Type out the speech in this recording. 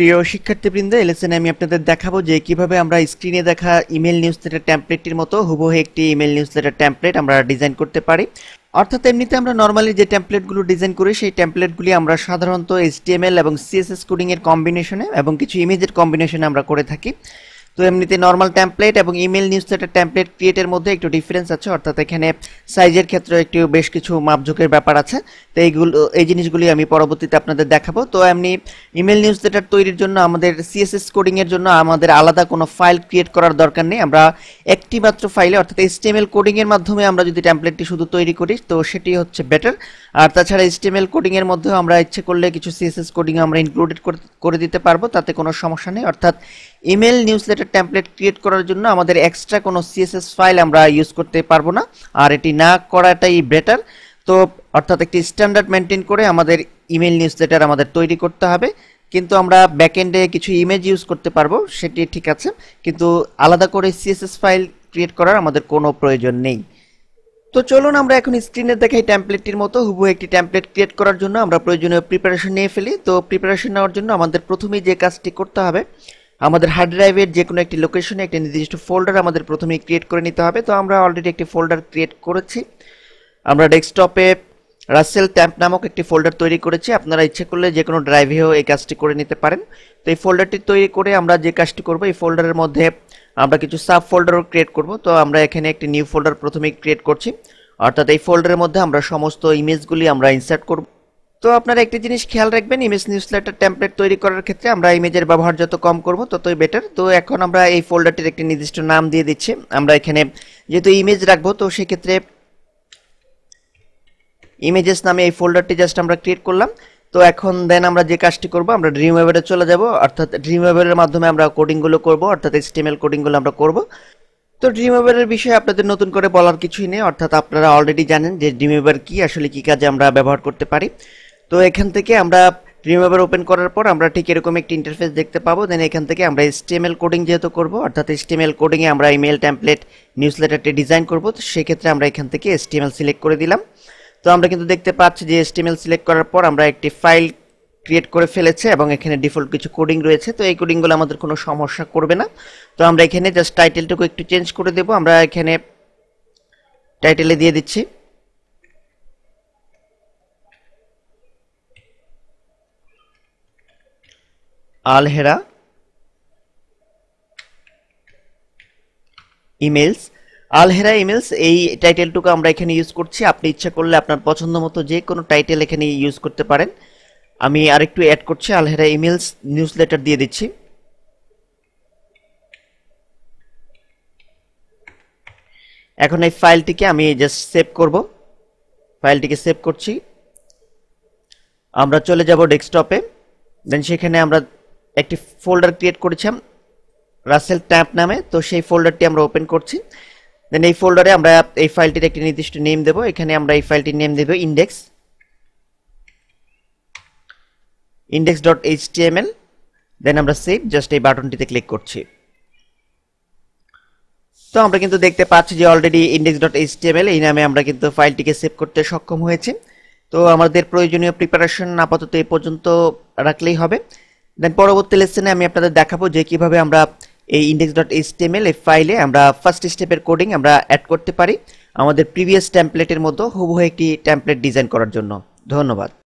প্রিয় শিক্ষার্থীবৃন্দ, এলএসএন আমি আপনাদের দেখাবো যে কিভাবে আমরা স্ক্রিনে দেখা ইমেল নিউজলেটার টেমপ্লেটটির মতো হুবহু একটি ইমেল নিউজলেটার টেমপ্লেট আমরা ডিজাইন করতে পারি। অর্থাৎ এমনিতে আমরা নর্মালি যে টেমপ্লেটগুলো ডিজাইন করি সেই টেমপ্লেটগুলি আমরা সাধারণত এইচটিএমএল এবং সিএসএস কোডিং এর কম্বিনেশনে এবং কিছু ইমেজের কম্বিনেশনে আমরা করে থাকি। তো এমনিতে নর্মাল টেমপ্লেট এবং ইমেল নিউজলেটার টেমপ্লেট ক্রিয়েটের মধ্যে একটু ডিফারেন্স আছে, অর্থাৎ এখানে সাইজের ক্ষেত্রে একটু বেশ কিছু মাপঝোঁকের ব্যাপার আছে। তো এই জিনিসগুলি আমি পরবর্তীতে আপনাদের দেখাবো। তো এমনি ইমেল নিউজলেটার তৈরির জন্য আমাদের সিএসএস কোডিং এর জন্য আমাদের আলাদা কোনো ফাইল ক্রিয়েট করার দরকার নেই। আমরা একটি মাত্র ফাইলে অর্থাৎ এইচটিএমএল কোডিং এর মাধ্যমে আমরা যদি টেমপ্লেটটি শুধু তৈরি করি তো সেটি হচ্ছে বেটার। আর তাছাড়া এইচটিএমএল কোডিং এর মধ্যেও আমরা ইচ্ছে করলে কিছু সিএসএস কোডিং আমরা ইনক্লুডেড করে দিতে পারবো, তাতে কোনো সমস্যা নেই। অর্থাৎ ইমেল নিউজলেটার টেমপ্লেট ক্রিয়েট করার জন্য আমাদের এক্সট্রা কোনো সিএসএস ফাইল আমরা ইউজ করতে পারবো না, আর এটি না করাটাই বেটার। তো অর্থাৎ একটি স্ট্যান্ডার্ড মেনটেন করে আমাদের ইমেল নিউজলেটার আমাদের তৈরি করতে হবে, কিন্তু আমরা ব্যাকএন্ডে কিছু ইমেজ ইউজ করতে পারবো সেটি ঠিক আছে, কিন্তু আলাদা করে সিএসএস ফাইল ক্রিয়েট করার আমাদের কোনো প্রয়োজন নেই। তো চলুন আমরা এখন স্ক্রিনে দেখাই টেমপ্লেটটির মতো হুবহু একটি টেমপ্লেট ক্রিয়েট করার জন্য আমরা প্রয়োজনীয় প্রিপারেশন নিয়ে ফেলি। তো প্রিপারেশন নেওয়ার জন্য আমাদের প্রথমেই যে কাজটি করতে হবে, আমাদের হার্ড ড্রাইভের যে কোনো একটি লোকেশনে একটি নির্দিষ্ট ফোল্ডার আমাদের প্রথমেই ক্রিয়েট করে নিতে হবে। তো আমরা অলরেডি একটি ফোল্ডার ক্রিয়েট করেছি। আমরা ডেস্কটপে রাসেল ট্যাম্প নামক একটি ফোল্ডার তৈরি করেছি। আপনারা ইচ্ছে করলে যে কোনো ড্রাইভেও এই কাজটি করে নিতে পারেন। তো এই ফোল্ডারটি তৈরি করে আমরা যে কাজটি করব, এই ফোল্ডারের মধ্যে আমরা কিছু সাব ফোল্ডারও ক্রিয়েট করব। তো আমরা এখানে একটি নিউ ফোল্ডার প্রথমেই ক্রিয়েট করছি, অর্থাৎ এই ফোল্ডারের মধ্যে আমরা সমস্ত ইমেজগুলি আমরা ইনসার্ট করব। তো আপনারা একটি জিনিস খেয়াল রাখবেন, ইমেজ নিউজলেটার টেমপ্লেট তৈরি করার ক্ষেত্রে আমরা ইমেজের ব্যবহার যত কম করব ততই বেটার। তো এখন আমরা এই ফোল্ডারটির একটি নির্দিষ্ট নাম দিয়ে দিচ্ছি। আমরা এখানে যেহেতু ইমেজ রাখবো তো সেক্ষেত্রে ইমেজেস নামে এই ফোল্ডারটি জাস্ট আমরা ক্রিয়েট করলাম। তো এখন দেন আমরা যে কাজটি করব, আমরা ড্রিমওয়েভারে চলে যাব, অর্থাৎ ড্রিমওয়েভারের মাধ্যমে আমরা কোডিংগুলো করব, অর্থাৎ এইচটিএমএল কোডিংগুলো আমরা করব। তো ড্রিমওয়েভারের বিষয়ে আপনাদের নতুন করে বলার কিছুই নেই, অর্থাৎ আপনারা অলরেডি জানেন যে ড্রিমওয়েভার কি, আসলে কি কাজে আমরা ব্যবহার করতে পারি। তো এখান থেকে আমরা ড্রিমওয়েভার ওপেন করার পর আমরা ঠিক এরকম একটি ইন্টারফেস দেখতে পাবো। দেন এখান থেকে আমরা এইচটিএমএল কোডিং যেহেতু করব, অর্থাৎ এইচটিএমএল কোডিংয়ে আমরা ইমেল টেমপ্লেট নিউজলেটারটি ডিজাইন করব, তো সেক্ষেত্রে আমরা এখান থেকে এইচটিএমএল সিলেক্ট করে দিলাম। তো আমরা কিন্তু দেখতে পাচ্ছি যে এইচটিএমএল সিলেক্ট করার পর আমরা একটি ফাইল ক্রিয়েট করে ফেলেছে এবং এখানে ডিফল্ট কিছু কোডিং রয়েছে। তো এই কোডিংগুলো আমাদের কোনো সমস্যা করবে না। তো আমরা এখানে জাস্ট টাইটেলটুকু একটু চেঞ্জ করে দেব। আমরা এখানে টাইটেলে দিয়ে দিচ্ছি আলহেরা ইমেলস। আলহেরা ইমেলস এই টাইটেলটুকু আমরা এখানে ইউজ করছি। আপনি ইচ্ছা করলে আপনার পছন্দ মতো যে কোনো টাইটেল এখানে ইউজ করতে পারেন। আমি আরেকটু অ্যাড করছি, আলহেরা ইমেলস নিউজলেটার দিয়ে দিচ্ছি। এখন এই ফাইলটিকে আমি জাস্ট সেভ করব। ফাইলটিকে সেভ করছি। আমরা চলে যাব ডেস্কটপে। দেন সেখানে আমরা একটি ফোল্ডার ক্রিয়েট করেছিলাম রাসেল ট্যাম্প নামে, তো সেই ফোল্ডারটি আমরা ওপেন করছি। দেন এই ফোল্ডারে আমরা এই ফাইলটির একটি নির্দিষ্ট নেম দেব। এখানে আমরা এই ফাইলটির নেম দেব index.html। দেন আমরা সেভ জাস্ট এই বাটনটিতে ক্লিক করছি। তো আমরা কিন্তু দেখতে পাচ্ছি যে অলরেডি index.html এই নামে আমরা কিন্তু ফাইলটিকে সেভ করতে সক্ষম হয়েছি। তো আমাদের প্রয়োজনীয় প্রিপারেশন আপাতত এই পর্যন্ত রাখলেই হবে। দেন পরবর্তী লেসনে আমি আপনাদের দেখাবো যে কিভাবে আমরা এই index.html এই ফাইলে আমরা ফার্স্ট স্টেপের কোডিং আমরা অ্যাড করতে পারি আমাদের প্রিভিয়াস টেমপ্লেটের মতো হুবহু একটি টেমপ্লেট ডিজাইন করার জন্য। ধন্যবাদ।